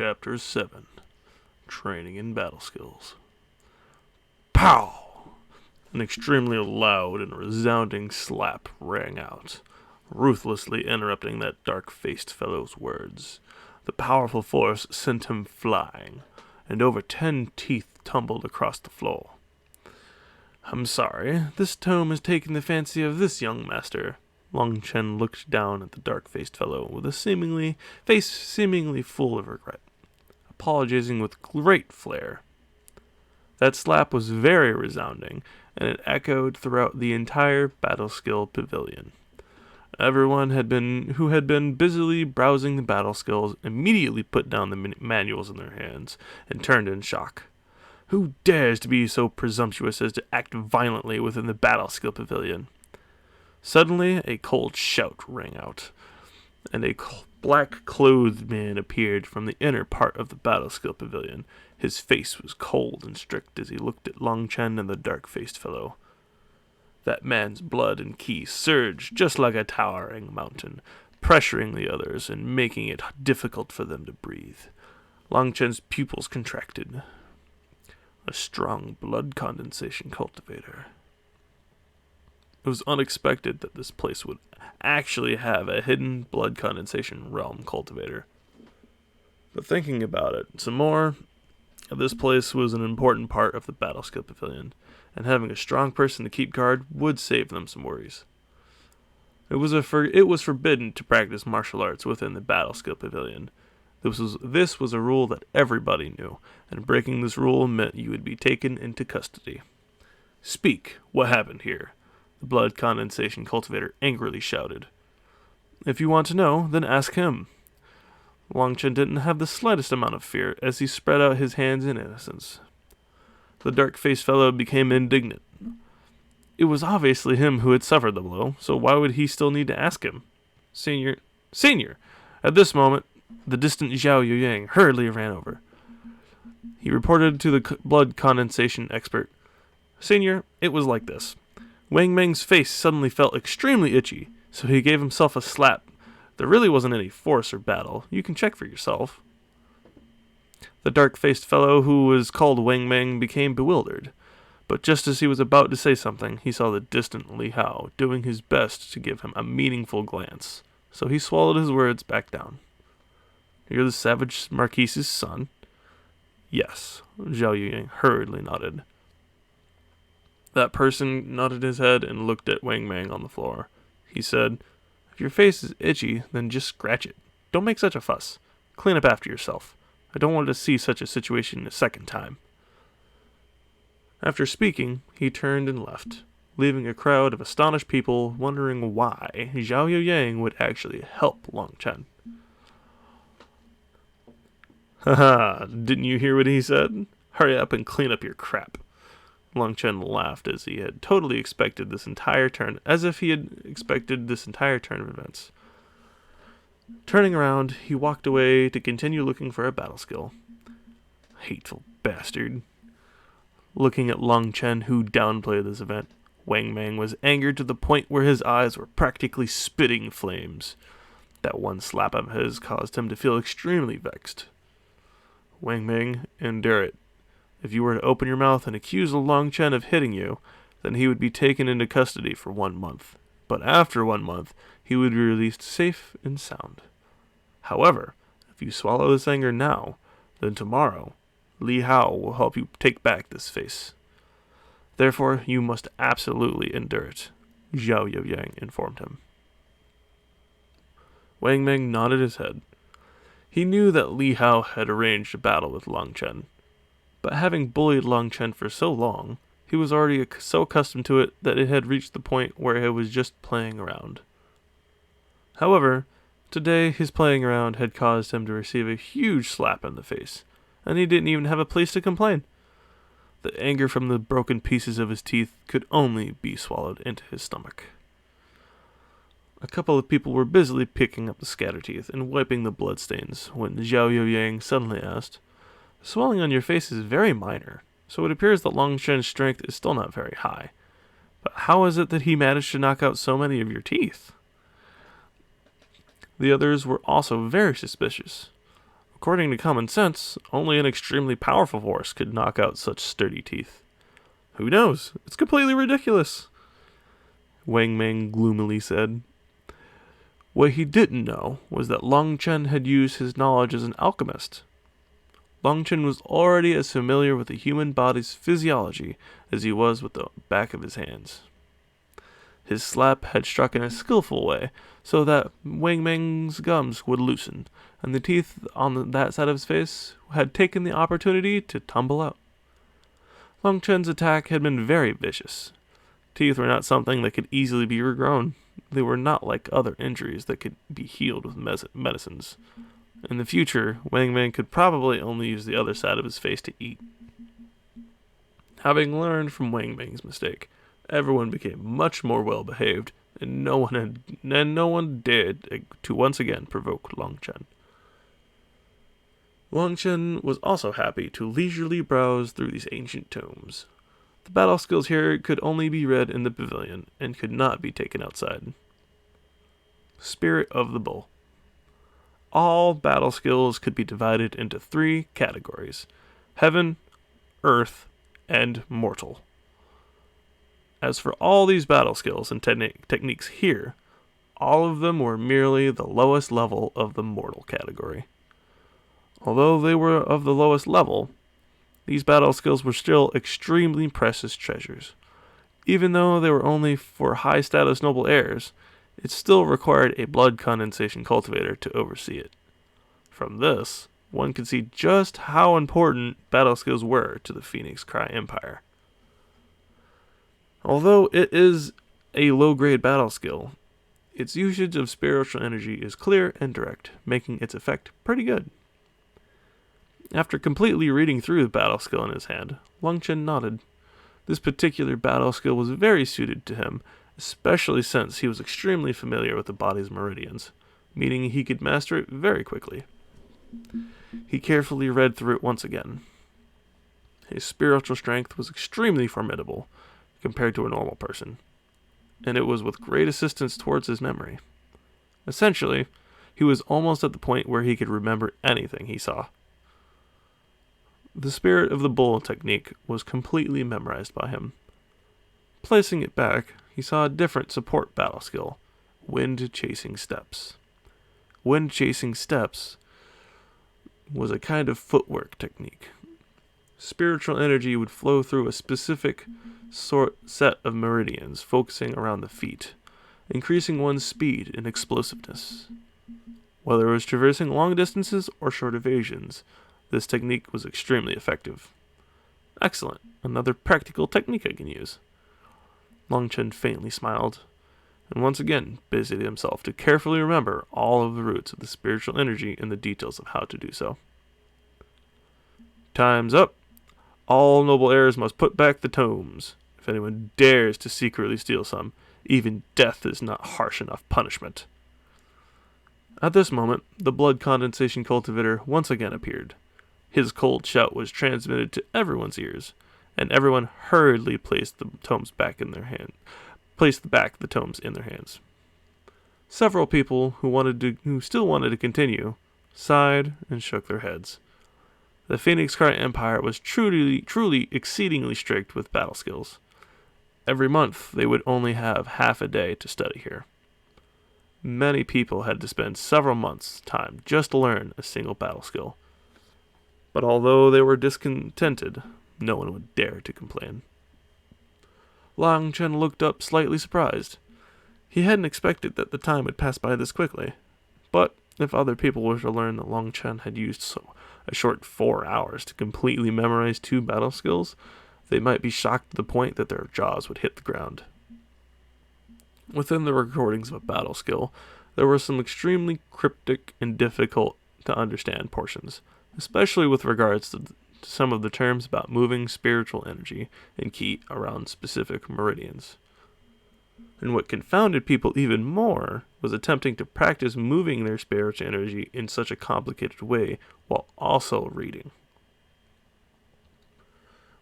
Chapter 7 Training in Battle Skills. Pow! An extremely loud and resounding slap rang out, ruthlessly interrupting that dark-faced fellow's words. The powerful force sent him flying, and over 10 teeth tumbled across the floor. "I'm sorry, this tome has taken the fancy of this young master." Long Chen looked down at the dark-faced fellow with a face seemingly full of regret, apologizing with great flair. That slap was very resounding, and it echoed throughout the entire battle skill pavilion. Everyone who had been busily browsing the battle skills immediately put down the manuals in their hands and turned in shock. Who dares to be so presumptuous as to act violently within the battle skill pavilion? Suddenly, a cold shout rang out, and a black-clothed man appeared from the inner part of the battle skill pavilion. His face was cold and strict as he looked at Long Chen and the dark-faced fellow. That man's blood and ki surged just like a towering mountain, pressuring the others and making it difficult for them to breathe. Long Chen's pupils contracted. A strong blood condensation cultivator. It was unexpected that this place would actually have a hidden blood condensation realm cultivator. But thinking about it some more, this place was an important part of the battle skill pavilion, and having a strong person to keep guard would save them some worries. It was forbidden to practice martial arts within the battle skill pavilion. This was a rule that everybody knew, and breaking this rule meant you would be taken into custody. "Speak, what happened here?" the blood condensation cultivator angrily shouted. "If you want to know, then ask him." Long Chen didn't have the slightest amount of fear as he spread out his hands in innocence. The dark-faced fellow became indignant. It was obviously him who had suffered the blow, so why would he still need to ask him? Senior! At this moment, the distant Xiao Yueyang hurriedly ran over. He reported to the blood condensation expert. "Senior, it was like this. Wang Meng's face suddenly felt extremely itchy, so he gave himself a slap. There really wasn't any force or battle. You can check for yourself." The dark-faced fellow who was called Wang Meng became bewildered, but just as he was about to say something, he saw the distant Li Hao doing his best to give him a meaningful glance, so he swallowed his words back down. "You're the savage Marquise's son?" "Yes," Xiao Yueyang hurriedly nodded. That person nodded his head and looked at Wang Meng on the floor. He said, "If your face is itchy, then just scratch it. Don't make such a fuss. Clean up after yourself. I don't want to see such a situation a second time." After speaking, he turned and left, leaving a crowd of astonished people wondering why Xiao Yueyang would actually help Long Chen. "Haha, didn't you hear what he said? Hurry up and clean up your crap." Long Chen laughed as if he had expected this entire turn of events. Turning around, he walked away to continue looking for a battle skill. Hateful bastard. Looking at Long Chen, who downplayed this event, Wang Meng was angered to the point where his eyes were practically spitting flames. That one slap of his caused him to feel extremely vexed. "Wang Meng, endure it. If you were to open your mouth and accuse Long Chen of hitting you, then he would be taken into custody for 1 month. But after 1 month, he would be released safe and sound. However, if you swallow this anger now, then tomorrow, Li Hao will help you take back this face. Therefore, you must absolutely endure it," Xiao Yueyang informed him. Wang Meng nodded his head. He knew that Li Hao had arranged a battle with Long Chen, but having bullied Long Chen for so long, he was already so accustomed to it that it had reached the point where it was just playing around. However, today his playing around had caused him to receive a huge slap in the face, and he didn't even have a place to complain. The anger from the broken pieces of his teeth could only be swallowed into his stomach. A couple of people were busily picking up the scatter teeth and wiping the bloodstains when Xiao Yueyang suddenly asked, "The swelling on your face is very minor, so it appears that Long Chen's strength is still not very high. But how is it that he managed to knock out so many of your teeth?" The others were also very suspicious. According to common sense, only an extremely powerful force could knock out such sturdy teeth. Who knows? It's completely ridiculous, Wang Ming gloomily said. What he didn't know was that Long Chen had used his knowledge as an alchemist. Long Chen was already as familiar with the human body's physiology as he was with the back of his hands. His slap had struck in a skillful way, so that Wang Ming's gums would loosen, and the teeth on that side of his face had taken the opportunity to tumble out. Long Chen's attack had been very vicious. Teeth were not something that could easily be regrown. They were not like other injuries that could be healed with medicines. In the future, Wang Ming could probably only use the other side of his face to eat. Having learned from Wang Ming's mistake, everyone became much more well-behaved, and no one dared to once again provoke Long Chen. Long Chen was also happy to leisurely browse through these ancient tomes. The battle skills here could only be read in the pavilion and could not be taken outside. Spirit of the Bull. All battle skills could be divided into 3 categories: Heaven, Earth, and Mortal. As for all these battle skills and techniques here, all of them were merely the lowest level of the Mortal category. Although they were of the lowest level, these battle skills were still extremely precious treasures. Even though they were only for high-status noble heirs, it still required a blood condensation cultivator to oversee it. From this, one can see just how important battle skills were to the Phoenix Cry Empire. Although it is a low-grade battle skill, its usage of spiritual energy is clear and direct, making its effect pretty good. After completely reading through the battle skill in his hand, Long Chen nodded. This particular battle skill was very suited to him, especially since he was extremely familiar with the body's meridians, meaning he could master it very quickly. He carefully read through it once again. His spiritual strength was extremely formidable compared to a normal person, and it was with great assistance towards his memory. Essentially, he was almost at the point where he could remember anything he saw. The Spirit of the Bull technique was completely memorized by him. Placing it back, he saw a different support battle skill: Wind Chasing Steps. Wind Chasing Steps was a kind of footwork technique. Spiritual energy would flow through a specific set of meridians, focusing around the feet, increasing one's speed and explosiveness. Whether it was traversing long distances or short evasions, this technique was extremely effective. Excellent, another practical technique I can use. Long Chen faintly smiled, and once again busied himself to carefully remember all of the roots of the spiritual energy and the details of how to do so. Time's up. All noble heirs must put back the tomes. If anyone dares to secretly steal some, even death is not harsh enough punishment. At this moment, the blood condensation cultivator once again appeared. His cold shout was transmitted to everyone's ears, and everyone hurriedly placed the tomes back in their hand. Placed back the tomes in their hands. Several people who still wanted to continue sighed and shook their heads. The Phoenix Cry Empire was truly exceedingly strict with battle skills. Every month they would only have half a day to study here. Many people had to spend several months' time just to learn a single battle skill. But although they were discontented, no one would dare to complain. Long Chen looked up slightly surprised. He hadn't expected that the time would pass by this quickly. But if other people were to learn that Long Chen had used a short 4 hours to completely memorize 2 battle skills, they might be shocked to the point that their jaws would hit the ground. Within the recordings of a battle skill, there were some extremely cryptic and difficult to understand portions, especially with regards to some of the terms about moving spiritual energy and ki around specific meridians. And what confounded people even more was attempting to practice moving their spiritual energy in such a complicated way while also reading.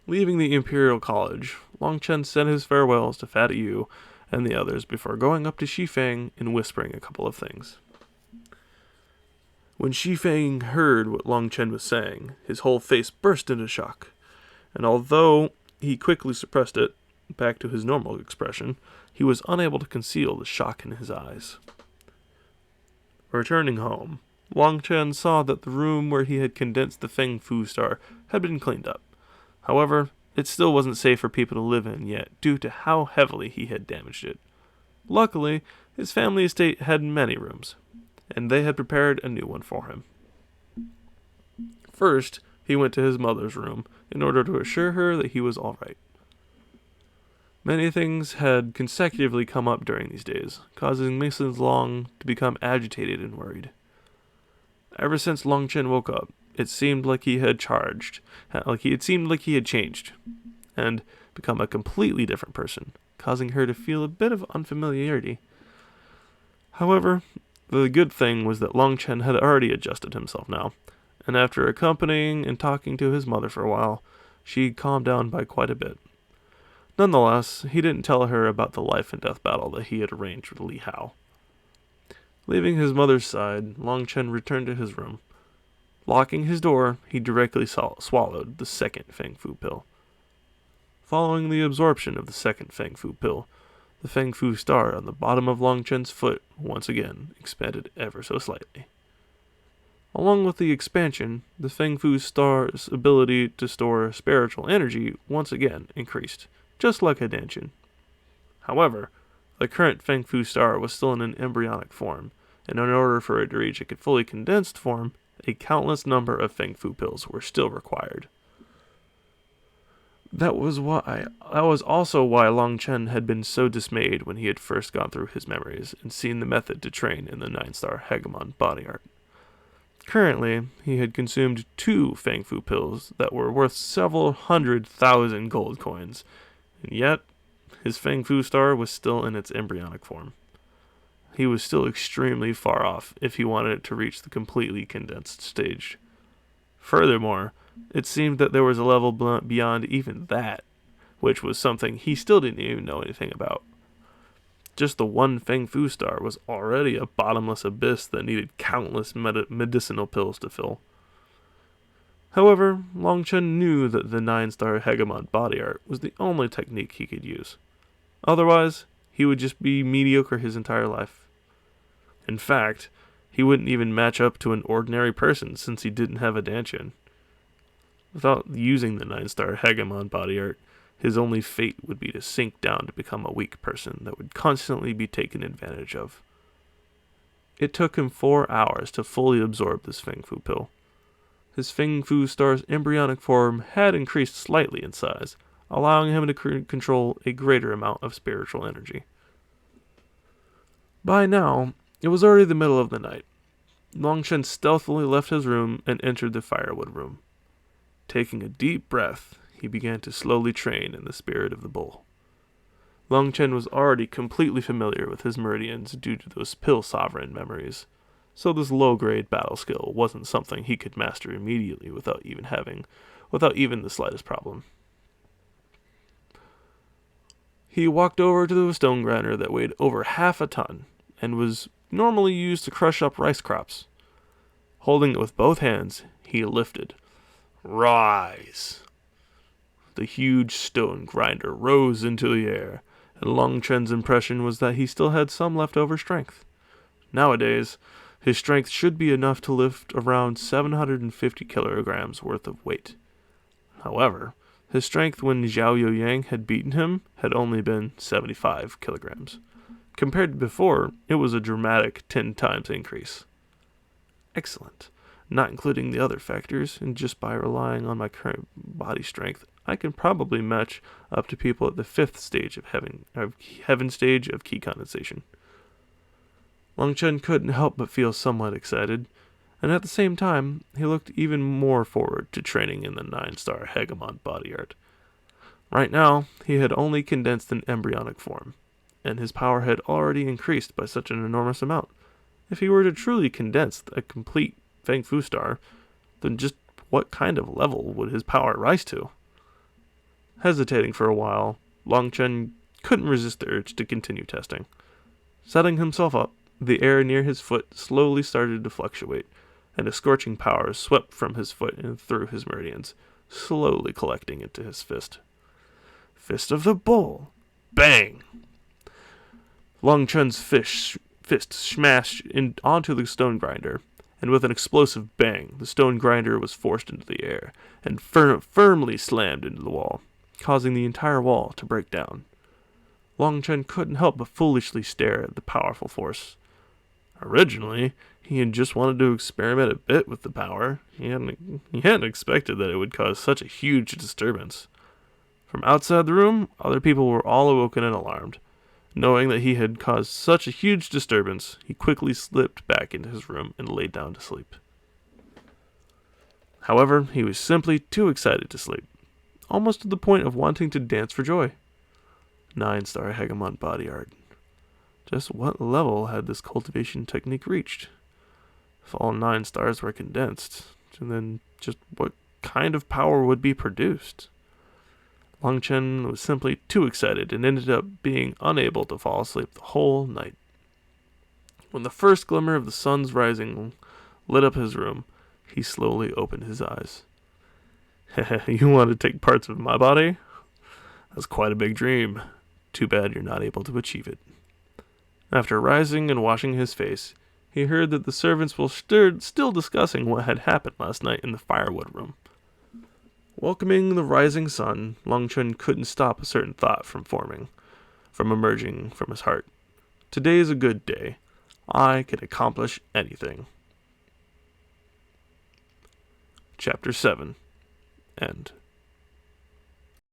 Leaving the Imperial College, Long Chen said his farewells to Fat Yu and the others before going up to Xifeng and whispering a couple of things. When Shifeng heard what Long Chen was saying, his whole face burst into shock, and although he quickly suppressed it back to his normal expression, he was unable to conceal the shock in his eyes. Returning home, Long Chen saw that the room where he had condensed the Feng Fu star had been cleaned up. However, it still wasn't safe for people to live in yet due to how heavily he had damaged it. Luckily, his family estate had many rooms, and they had prepared a new one for him. First, he went to his mother's room in order to assure her that he was all right. Many things had consecutively come up during these days, causing Mrs. Long to become agitated and worried. Ever since Long Chen woke up, it seemed like he had changed, and become a completely different person, causing her to feel a bit of unfamiliarity. However, the good thing was that Long Chen had already adjusted himself now, and after accompanying and talking to his mother for a while, she calmed down by quite a bit. Nonetheless, he didn't tell her about the life and death battle that he had arranged with Li Hao. Leaving his mother's side, Long Chen returned to his room. Locking his door, he directly swallowed the second Feng Fu pill. Following the absorption of the second Feng Fu pill, the Feng Fu star on the bottom of Long Chen's foot once again expanded ever so slightly. Along with the expansion, the Feng Fu star's ability to store spiritual energy once again increased, just like a Danshin. However, the current Feng Fu star was still in an embryonic form, and in order for it to reach a fully condensed form, a countless number of Feng Fu pills were still required. That was also why Long Chen had been so dismayed when he had first gone through his memories and seen the method to train in the NineStarHegemonBodyArt. Currently, he had consumed 2 Feng Fu pills that were worth several 100,000 gold coins, and yet his Feng Fu star was still in its embryonic form. He was still extremely far off if he wanted it to reach the completely condensed stage. Furthermore, it seemed that there was a level beyond even that, which was something he still didn't even know anything about. Just the one Feng Fu star was already a bottomless abyss that needed countless medicinal pills to fill. However, Long Chen knew that the 9-star Hegemon body art was the only technique he could use. Otherwise, he would just be mediocre his entire life. In fact, he wouldn't even match up to an ordinary person since he didn't have a Danshin. Without using the 9-star Hegemon body art, his only fate would be to sink down to become a weak person that would constantly be taken advantage of. It took him 4 hours to fully absorb this Feng Fu pill. His Feng Fu star's embryonic form had increased slightly in size, allowing him to control a greater amount of spiritual energy. By now, it was already the middle of the night. Long Chen stealthily left his room and entered the firewood room. Taking a deep breath, he began to slowly train in the spirit of the bull. Long Chen was already completely familiar with his meridians due to those pill sovereign memories, so this low-grade battle skill wasn't something he could master immediately without even the slightest problem. He walked over to the stone grinder that weighed over half a ton and was normally used to crush up rice crops. Holding it with both hands, he lifted. Rise! The huge stone grinder rose into the air, and Long Chen's impression was that he still had some leftover strength. Nowadays, his strength should be enough to lift around 750 kilograms worth of weight. However, his strength when Zhao Youyang had beaten him had only been 75 kilograms. Compared to before, it was a dramatic 10 times increase. Excellent. Not including the other factors, and just by relying on my current body strength, I can probably match up to people at the 5th stage of heaven stage of key condensation. Long Chen couldn't help but feel somewhat excited, and at the same time, he looked even more forward to training in the 9-star Hegemon body art. Right now, he had only condensed an embryonic form, and his power had already increased by such an enormous amount. If he were to truly condense a complete Feng Fu star, then just what kind of level would his power rise to? Hesitating for a while, Long Chen couldn't resist the urge to continue testing. Setting himself up, the air near his foot slowly started to fluctuate, and a scorching power swept from his foot and through his meridians, slowly collecting into his fist. Fist of the Bull! Bang! Long Chen's fist smashed onto the stone grinder, and with an explosive bang, the stone grinder was forced into the air and firmly slammed into the wall, causing the entire wall to break down. Long Chen couldn't help but foolishly stare at the powerful force. Originally, he had just wanted to experiment a bit with the power. He hadn't expected that it would cause such a huge disturbance. From outside the room, other people were all awoken and alarmed. Knowing that he had caused such a huge disturbance, he quickly slipped back into his room and laid down to sleep. However, he was simply too excited to sleep, almost to the point of wanting to dance for joy. 9-star Hegemon body art. Just what level had this cultivation technique reached? If all 9 stars were condensed, and then just what kind of power would be produced? Long Chen was simply too excited and ended up being unable to fall asleep the whole night. When the first glimmer of the sun's rising lit up his room, he slowly opened his eyes. You want to take parts of my body? That's quite a big dream. Too bad you're not able to achieve it. After rising and washing his face, he heard that the servants were still discussing what had happened last night in the firewood room. Welcoming the rising sun, Long Chen couldn't stop a certain thought from emerging from his heart. Today is a good day. I can accomplish anything. Chapter 7. End.